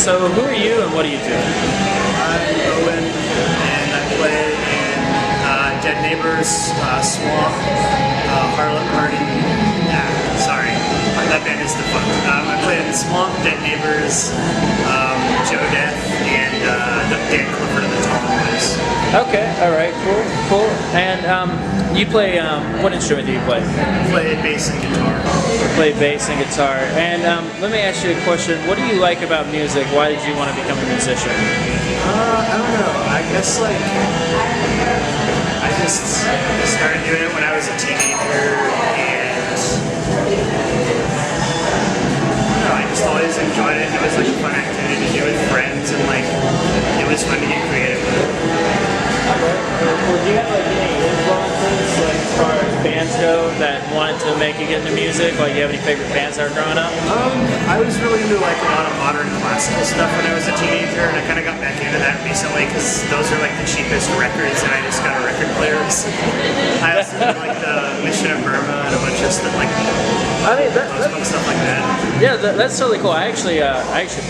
So who are you and what do you do? I'm Owen, and I play in Dead Neighbors, Swamp, Harlot Party. Sorry, that band is defunct. I play in Swamp, Dead Neighbors, Joe Death, and Dan Clifford and the Tall Boys. Okay, all right, cool. And you play, what instrument do you play? I play bass and guitar. Play bass and guitar. And let me ask you a question. What do you like about music? Why did you want to become a musician? I don't know. I guess I just started doing it when I was a teenager, and I just always enjoyed it. It was like a fun activity to do with friends, and like it was fun to get creative with it. Well, do you have like any influences, like as far as bands go, that wanted to make you get into music? Like, do you have any favorite bands that were growing up? I was really into like a lot of modern classical stuff when I was a teenager, and I kind of got back into that recently because those are like the cheapest records, and I just got a record player. I also did like the Mission of Burma and a bunch of stuff like stuff like that. Yeah, that's totally cool. I actually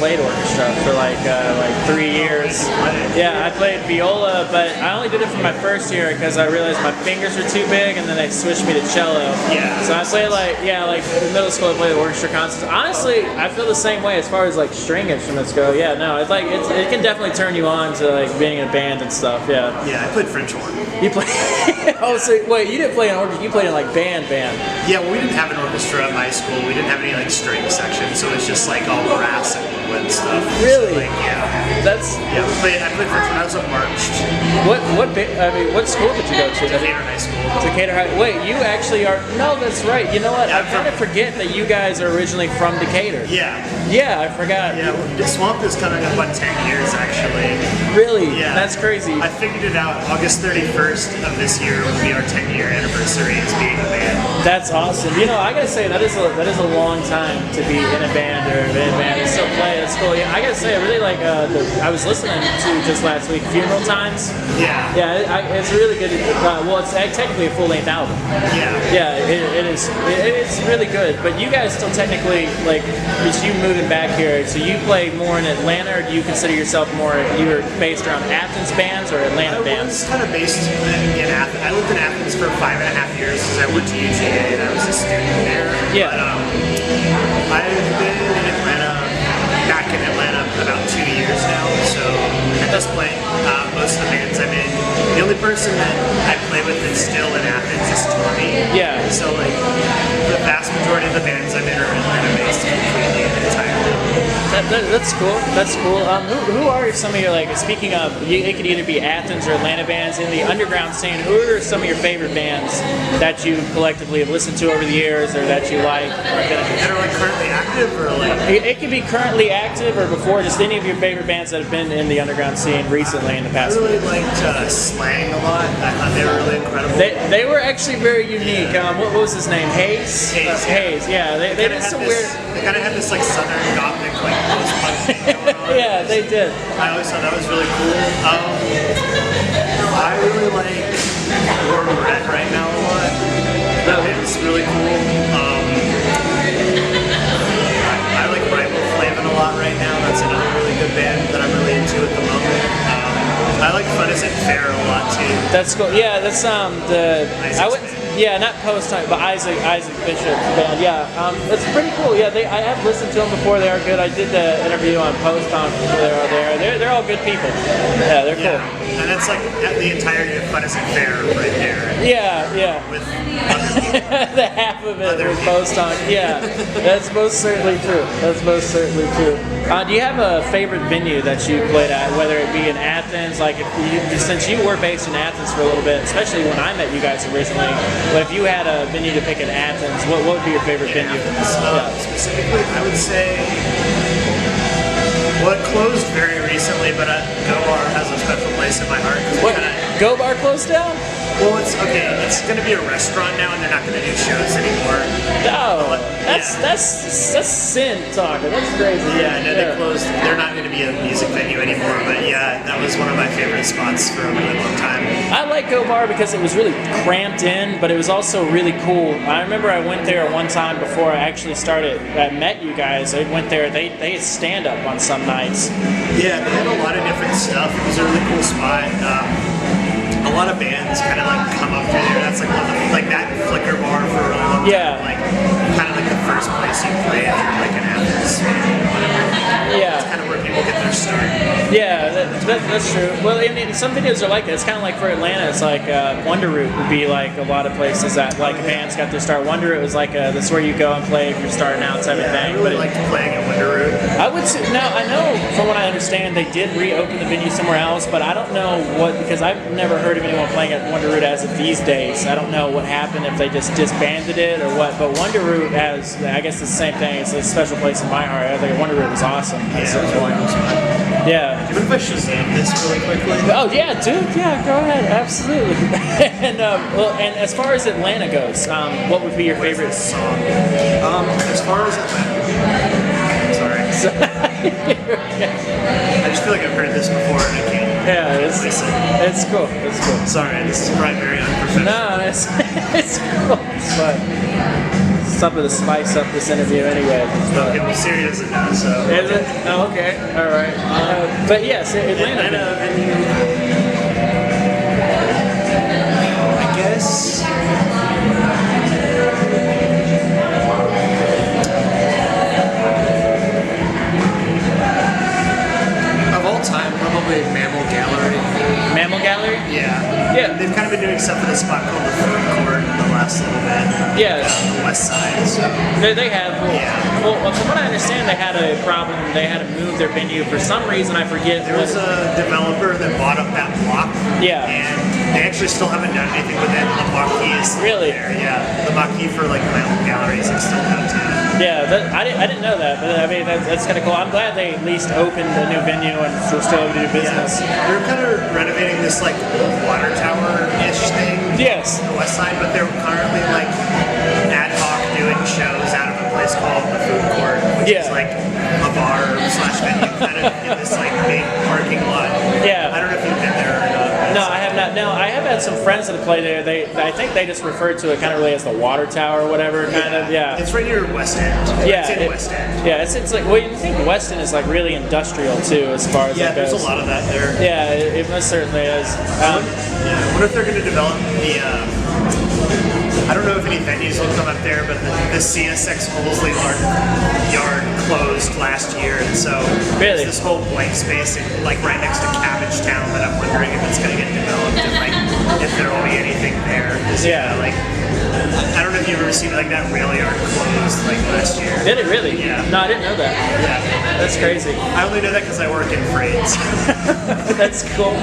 played orchestra for like 3 years. Yeah, I played viola, but I only did it for my first year because I realized my fingers were too big, and then they switched me to cello. Yeah. So I played like in middle school I played orchestra concerts. Honestly, I feel the same way as far as like string instruments go. Yeah, no, it's like it can definitely turn you on to like being in a band and stuff. Yeah. Yeah, I played French horn. You play? Oh, so wait, you didn't play in orchestra. You played in like band. Yeah, well, we didn't have an orchestra at my school. We didn't have any like string section, so it's just like all brass and wood stuff. Really? So, like, yeah. I played French when I was at March. What school did you go to? Decatur High School. Decatur High. Wait, you actually are? No, that's right. You know what? Yeah, I kind of forget that you guys are originally from Decatur. Yeah. Yeah, I forgot. Yeah, the Swamp is coming up on 10 years actually. Really? Yeah. That's crazy. I figured it out. August 31st of this year will be our 10-year anniversary as being a band. That's awesome. You know, I gotta say that is a long time to be in a band or in a band and still play. That's cool. Yeah, I gotta say I really like. I was listening to just last week, Funeral Times. Yeah. Yeah, it's really good. Well, it's technically a full-length album. Yeah. Yeah, it is. It is really good. But you guys still technically like, it's you moving back here. So you play more in Atlanta, or do you consider yourself more? You were based around Athens bands or Atlanta bands? I was kind of based in Athens. I lived in Athens for 5.5 years because I went to UGA and I was a student there. Yeah. But I've been in Atlanta, back in Atlanta, about 2 years now. So at this point, most of the bands I'm in, the only person that I play with that's still in Athens is Tommy. Yeah. So like the vast majority of the bands I'm in are Atlanta based completely and entirely. That's cool. That's cool. Who are some of your, like, speaking of, it could either be Athens or Atlanta bands in the underground scene. Who are some of your favorite bands that you collectively have listened to over the years, or that you like? That are like currently active, or like it could be currently active or before. Just any of your favorite bands that have been in the underground scene recently in the past. I really liked Slang a lot. I thought they were really incredible. They were actually very unique. Yeah. What was his name? Hayes. Hayes. Yeah. They did some weird. They kind of had this like southern gothic like post-punk thing going on. Yeah, they did. I always thought that was really cool. I really like War Red right now a lot. That band's really cool. I like Riboflavin a lot right now. That's another really good band that I'm really into at the moment. I like Fun Isn't Fair a lot too. That's cool. Yeah, that's not Post Time, but Isaac Bishop's band. Yeah, it's pretty cool. Yeah, I have listened to them before. They are good. I did the interview on Post Time. They're all good people. Yeah, they're cool. And that's like the entirety of Fun Isn't Fair right there. Yeah. With other people. The half of it was Post Time. Yeah, that's most certainly true. Do you have a favorite venue that you played at, whether it be in Athens, like since you were based in Athens for a little bit, especially when I met you guys originally, but if you had a venue to pick in Athens, what would be your favorite venue? Specifically, I would say, well, it closed very recently, but Go Bar has a special place in my heart. What? Go Bar closed down? Well, it's going to be a restaurant now, and they're not going to do shows anymore. No, that's sin talking. That's crazy. Yeah, no, they closed. They're not going to be a music venue anymore. But yeah, that was one of my favorite spots for a really long time. I like Go Bar because it was really cramped in, but it was also really cool. I remember I went there one time before I actually started. I met you guys. I went there. They had stand up on some nights. Yeah, they had a lot of different stuff. It was a really cool spot. A lot of bands kind of like come up through there. That's like one of the, like that Flicker Bar for a really long time. Yeah. Like kind of like the first place you play if you're like an Athens fan or whatever. Yeah. That's kind of where people get their start. Yeah, that's true. Well, I mean, some videos are like that. It's kind of like for Atlanta, it's like Wonder Root would be like a lot of places that like bands got their start. Wonder Root was like that's where you go and play if you're starting out type of thing. I really liked playing at Wonder Root. I would say, now I know from what I understand they did reopen the venue somewhere else, but I don't know what, because I've never heard of anyone playing at Wonder Root as of these days. I don't know what happened, if they just disbanded it or what, but Wonder Root has, I guess it's the same thing. It's a special place in my heart. I think Wonder Root was awesome. Yeah, it was really fun. Yeah. Do you mind if I Shazam this really quickly? Oh yeah, dude. Yeah, go ahead. Absolutely. And well, and as far as Atlanta goes, what would be your favorite song? As far as Atlanta, sorry. I just feel like I've heard this before and I can't. Yeah, it's cool. It's cool. Sorry, this is probably very unprofessional. No, it's cool. It's fun. Something to spice up this interview anyway. Okay, well, Siri doesn't know, so. Is it? Oh, okay. All right. But yes, Atlanta. I guess. Of all time, probably Mammal Gallery. Mammal Gallery? Yeah. Yeah. They've kind of been doing stuff for this spot called the Food Court in the last little bit. Yeah. On the west side, so. They have. Yeah. Well, from what I understand, they had a problem. They had to move their venue for some reason. I forget. There was a developer that bought up that block. Yeah. And they actually still haven't done anything with it. The marquee is still Really? there. Yeah. The marquee for like Mammal Gallery is like still downtown. Yeah, I didn't know that, but I mean that's kind of cool. I'm glad they at least opened a new venue and still able to do business. Yeah. They're kind of renovating this like old water tower-ish thing. Yes. On the west side, but they're currently like ad hoc doing shows out of a place called the Food Court, which is like a bar slash venue kind of in this like big parking lot. Yeah. I don't know if you've been there or not. No, I have not. No, I have had some friends that have played there. I think they just referred to it kind of really as the water tower or whatever, kind of. Yeah. It's right near West End. Yeah, It's in West End. Yeah, it's like, well, you think West End is like really industrial too, as far as Yeah, it goes. there's a lot of that there. Yeah, it most certainly is. Yeah, I wonder if they're going to develop the. I don't know if any venues will come up there, but the CSX Molesley yard closed last year, and so Really? there's this whole blank space, like right next to Cabbage Town, that I'm wondering if it's going to get developed and like if there will be anything there. Yeah. Like I don't know if you've ever seen like that rail yard closed like last year. Did it really? Yeah. No, I didn't know that. Yeah. That's crazy. I only know that because I work in freight. That's cool.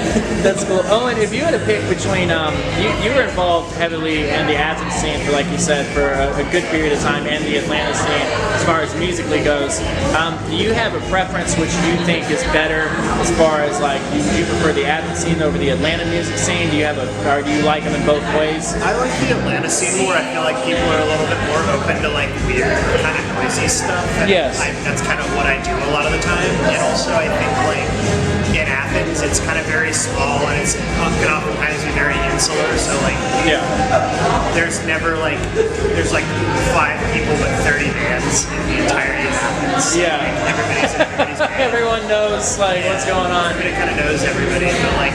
That's cool. Owen, if you had to pick between, you were involved heavily in the Athens scene for, like you said, for a good period of time, and the Atlanta scene as far as musically goes. Do you have a preference which you think is better as far as like, do you prefer the Athens scene over the Atlanta music scene? Do you have or do you like them in both ways? I like the Atlanta scene more. I feel like people are a little bit more open to like weird, kind of noisy stuff. And Yes. that's kind of what I do a lot of the time. And also, I think like in Athens, it's kind of very small and it can oftentimes be very insular. So like, Yeah. there's never like there's like 5 people but 30 bands in the entirety of Athens. Yeah. Like, everybody's in everybody's band. Everyone knows like what's going on. Everybody kind of knows everybody, but like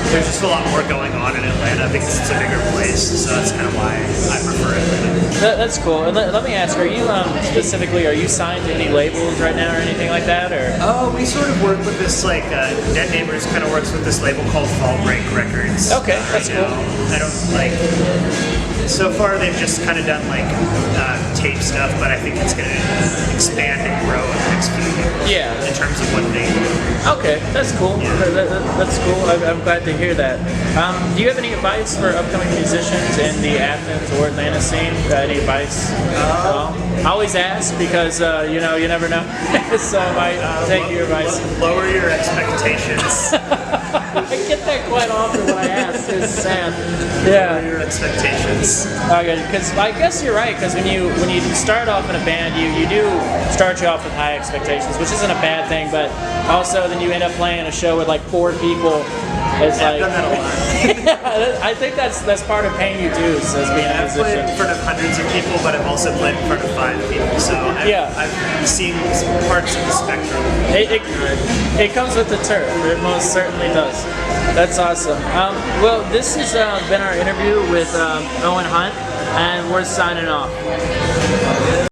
there's just a lot more going on in Atlanta because it's a bigger place. So that's kind of why I prefer Atlanta. That's cool. And let me ask, are you specifically, are you signed to any labels right now or anything like that, or? Oh, we sort of work with this like Dead Neighbors kind of works with this label called Fall Break Records. Okay, that's right now. cool. I don't like. So far, they've just kind of done like tape stuff, but I think it's going to expand and grow in the next few years. Yeah. In terms of what they do. Okay, that's cool. Yeah. That's cool. I'm glad to hear that. Do you have any advice for upcoming musicians in the Athens or Atlanta scene? Any advice at all? I always ask because you never know. So I take your advice. Lower your expectations. I get that quite often when I ask too. Sam. What Yeah. are your expectations? Okay, because I guess you're right. Because when you start off in a band, you do start you off with high expectations, which isn't a bad thing. But also, then you end up playing a show with like 4 people. It's I've like done that a lot. yeah, I think that's part of paying your dues as being a I've played musician. in front of hundreds of people, but I've also played in front of 5 people. So I've seen parts of the spectrum. It comes with the turf. It most certainly does. That's awesome. Well, this has been our interview with Owen Hunt, and we're signing off.